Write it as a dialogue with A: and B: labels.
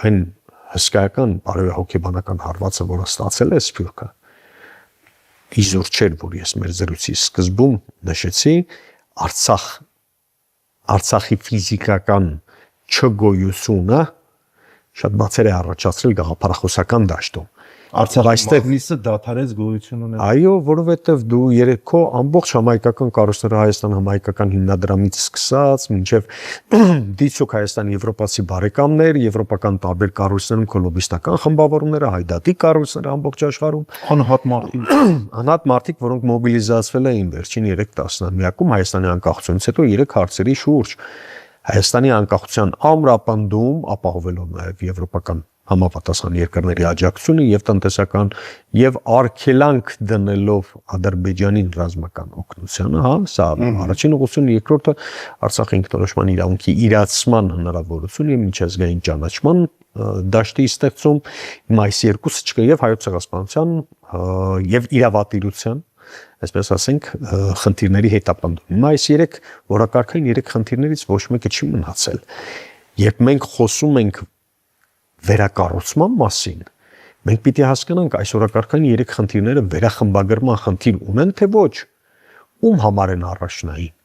A: այն հսկայական բարոյահոգեբանական հարվածը, որը ստացել է Սփյուռքը, իզուր չէր, որ ես մեր զրույցի սկզբում նշեցի, Արցախի ֆիզիկական չգոյությունը շատ բացեր է առաջացրել գաղափարախոսական դաշտում։
B: Արցախի մագնիսը դադարեց գոյություն ունել։
A: Այո, որովհետև դու երեքո ամբողջ համայնքական կառույցները Հայաստան համայնքական հիմնադրամից սկսած, մինչև դիցոք Հայաստանի եվրոպացի բարեկամներ, եվրոպական տարբեր կառույցներում կոլոբիստական խմբավորումները, հայդատի կառույցները ամբողջ աշխարհում, անհատ մարդիկ, որոնք մոբիլիզացվել էին վերջին 3 տասնամյակում Հայաստանի անկախությունից հետո 3 հարցերի շուրջ։ Հայաստանի անկախության ամրապնդում, ապահովելով նաև եվրոպական համապատասխան երկրների աջակցությունը եւ տնտեսական եւ արգելանք դնելով Ադրբեջանին ռազմական օգնությանը, հա, սա առաջին ուղղությունն, երկրորդը Արցախի ինքնորոշման իրավունքի իրացման հնարավորություն եւ միջազգային ճանաչման դաշտի ստեղծում, հիմա այս երկուսը չկա եւ հայոց ցեղասպանության եւ իրավատիրության, այսպես ասենք, խնդիրների հետապնդում։ Հիմա այս 3 որակարգային 3 խնդիրներից ոչ մեկը չի մնացել։ Երբ մենք խոսում ենք վերակառուցման մասին, մենք պիտի հասկանանք այս օրակարգային 3 խնդիրները վերախմբագրման խնդիր ունեն, թե ոչ, ում համար են առաջնային։